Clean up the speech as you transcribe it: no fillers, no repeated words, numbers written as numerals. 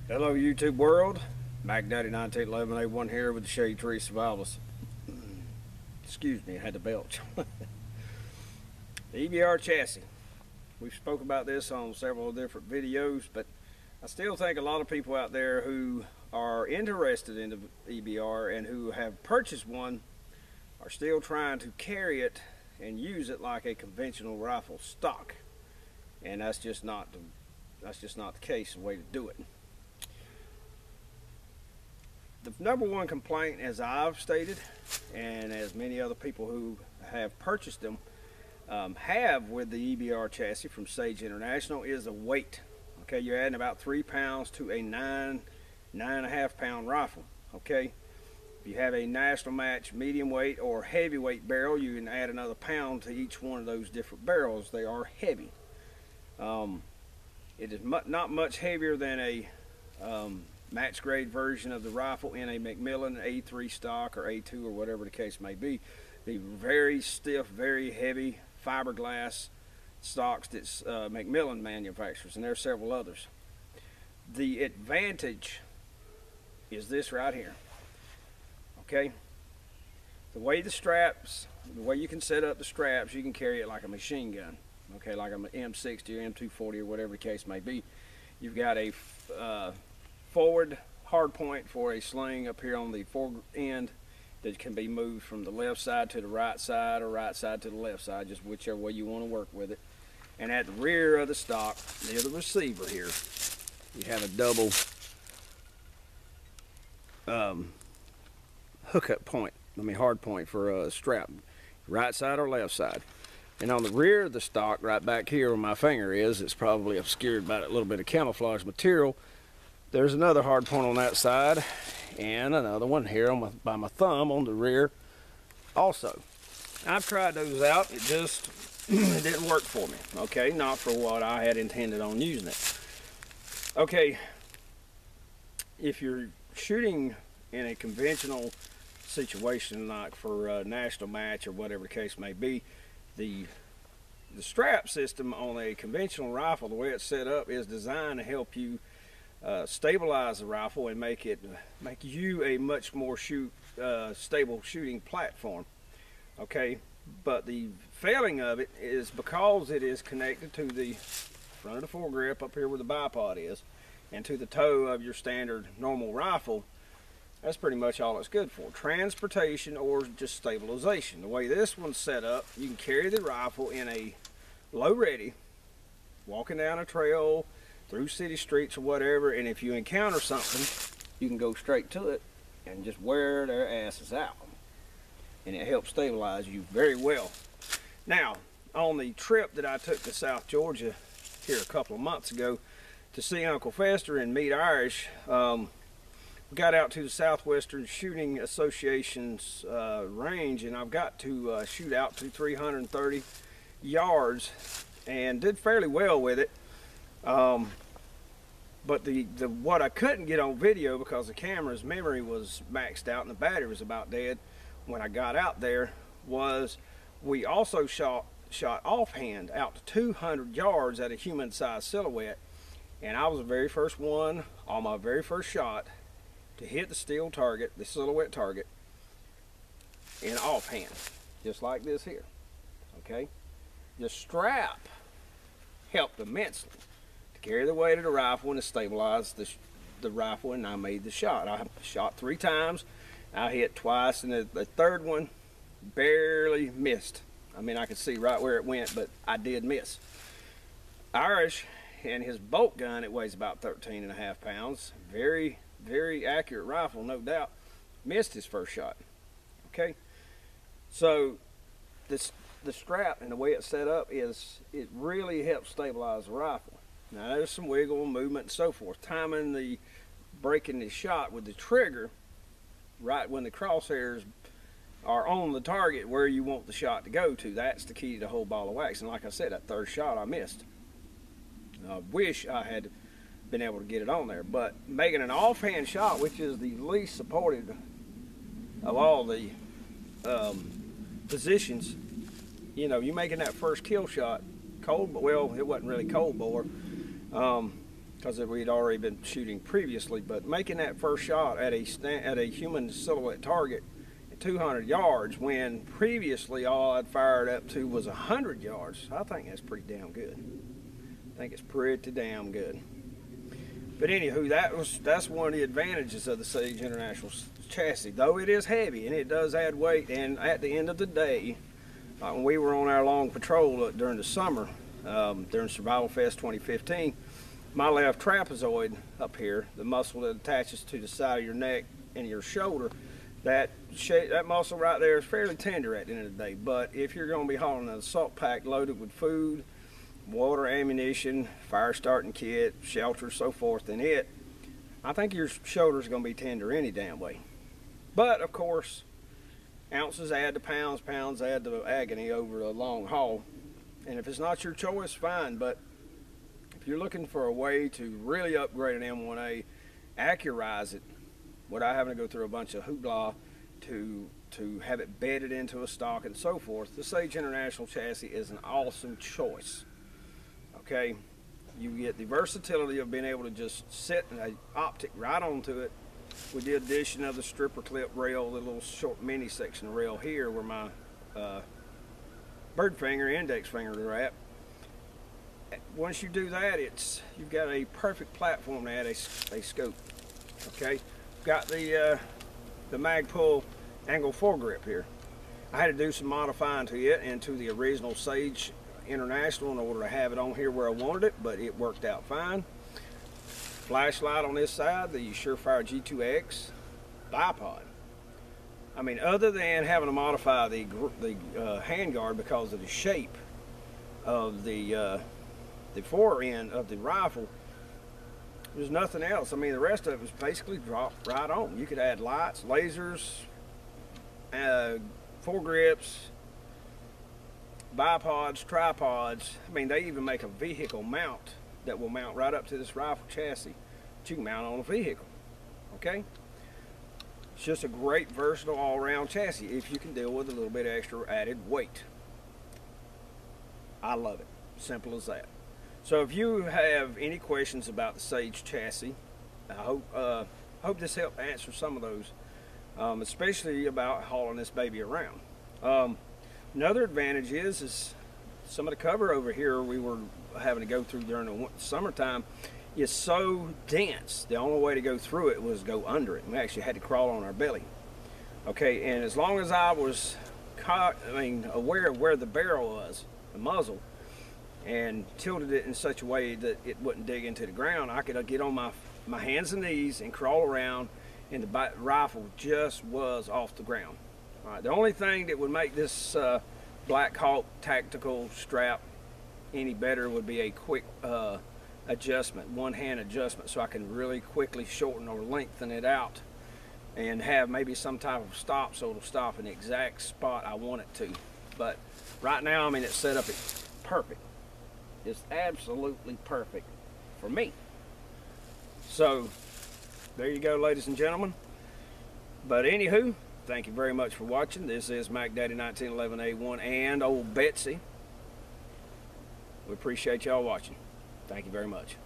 Hello YouTube world, MacDaddy1911A1 here with the Shade Tree Swivels. Excuse me, I had to belch. The E.B.R chassis. We've spoke about this on several different videos, but I still think a lot of people out there who are interested in the E.B.R and who have purchased one are still trying to carry it and use it like a conventional rifle stock, and that's just not the case, the way to do it. The number one complaint, as I've stated, and as many other people who have purchased them have with the E.B.R chassis from Sage International, is the weight. Okay, you're adding about 3 pounds to a 9.5 pound rifle. Okay, if you have a national match medium weight or heavyweight barrel, you can add another pound to each one of those different barrels. They are heavy. It is not much heavier than a match grade version of the rifle in a Macmillan A3 stock or A2 or whatever the case may be. The very stiff, very heavy fiberglass stocks that Macmillan manufactures, and there are several others. The advantage is this right here. Okay, the way the straps, the way you can set up the straps, you can carry it like a machine gun. Okay, like an M60 or M240 or whatever the case may be. You've got a forward hard point for a sling up here on the fore end that can be moved from the left side to the right side or right side to the left side, just whichever way you want to work with it. And at the rear of the stock, near the receiver here, you have a double hookup point, hard point for a strap, right side or left side. And on the rear of the stock, right back here where my finger is, it's probably obscured by a little bit of camouflage material. There's another hard point on that side, and another one here on by my thumb on the rear also. I've tried those out. It just it didn't work for me. Okay, not for what I had intended on using it. Okay, if you're shooting in a conventional situation like for a national match or whatever the case may be, the strap system on a conventional rifle, the way it's set up, is designed to help you stabilize the rifle and make you a much more stable shooting platform. Okay, but the failing of it is because it is connected to the front of the foregrip up here where the bipod is, and to the toe of your standard normal rifle. That's pretty much all it's good for, transportation or just stabilization. The way this one's set up, you can carry the rifle in a low ready, walking down a trail, through city streets or whatever, and if you encounter something, you can go straight to it and just wear their asses out. And it helps stabilize you very well. Now, on the trip that I took to South Georgia here a couple of months ago to see Uncle Fester and meet Irish, we got out to the Southwestern Shooting Association's range, and I've got to shoot out to 330 yards and did fairly well with it. But what I couldn't get on video because the camera's memory was maxed out and the battery was about dead when I got out there, was we also shot offhand out to 200 yards at a human-sized silhouette, and I was the very first one on my very first shot to hit the steel target, the silhouette target, in offhand, just like this here. Okay, the strap helped immensely to carry the weight of the rifle and to stabilize the rifle, and I made the shot. I shot 3 times, I hit twice, and the third one barely missed. I mean, I could see right where it went, but I did miss. Irish and his bolt gun, it weighs about 13.5 pounds. Very, very accurate rifle, no doubt. Missed his first shot. Okay, so the strap and the way it's set up is, it really helps stabilize the rifle. Now there's some wiggle and movement and so forth. Timing breaking the shot with the trigger right when the crosshairs are on the target where you want the shot to go to, that's the key to the whole ball of wax. And like I said, that third shot I missed. I wish I had been able to get it on there, but making an offhand shot, which is the least supported of all the positions, you know, you making that first kill shot cold, well, it wasn't really cold bore, because we'd already been shooting previously. But making that first shot at a human silhouette target at 200 yards when previously all I'd fired up to was 100 yards, I think that's pretty damn good. I think it's pretty damn good. But anywho, that's one of the advantages of the Sage International chassis. Though it is heavy and it does add weight, and at the end of the day, when we were on our long patrol during the summer, during Survival Fest 2015, my left trapezoid up here, the muscle that attaches to the side of your neck and your shoulder, that muscle right there is fairly tender at the end of the day. But if you're going to be hauling an assault pack loaded with food, water, ammunition, fire starting kit, shelter, so forth, and I think your shoulder's going to be tender any damn way. But of course, ounces add to pounds, pounds add to agony over a long haul. And if it's not your choice, fine. But if you're looking for a way to really upgrade an M1A, accurize it without having to go through a bunch of hoopla to have it bedded into a stock and so forth, the Sage International chassis is an awesome choice. Okay, you get the versatility of being able to just set an optic right onto it with the addition of the stripper clip rail, the little short mini section rail here where my bird finger, index finger are at. Once you do that, you've got a perfect platform to add a scope. Okay, got the Magpul angle foregrip here. I had to do some modifying to it and to the original Sage International in order to have it on here where I wanted it, but it worked out fine. Flashlight on this side, the Surefire G2X bipod. I mean, other than having to modify the handguard because of the shape of the fore end of the rifle, there's nothing else. I mean, the rest of it was basically dropped right on. You could add lights, lasers, foregrips, bipods, tripods. I mean, they even make a vehicle mount that will mount right up to this rifle chassis that you can mount on a vehicle. Okay, it's just a great versatile all-around chassis if you can deal with a little bit extra added weight. I love it, simple as that. So if you have any questions about the Sage chassis, I hope this helped answer some of those, especially about hauling this baby around. Another advantage is some of the cover over here we were having to go through during the summertime is so dense. The only way to go through it was go under it. We actually had to crawl on our belly. Okay, and as long as I was aware of where the barrel was, the muzzle, and tilted it in such a way that it wouldn't dig into the ground, I could get on my hands and knees and crawl around, and the rifle just was off the ground. All right, the only thing that would make this Blackhawk Tactical strap any better would be a quick adjustment, one-hand adjustment, so I can really quickly shorten or lengthen it out and have maybe some type of stop so it'll stop in the exact spot I want it to. But right now, I mean, it's set up perfect. It's absolutely perfect for me. So there you go, ladies and gentlemen. But anywho, thank you very much for watching. This is Mac Daddy 1911A1 and old Betsy. We appreciate y'all watching. Thank you very much.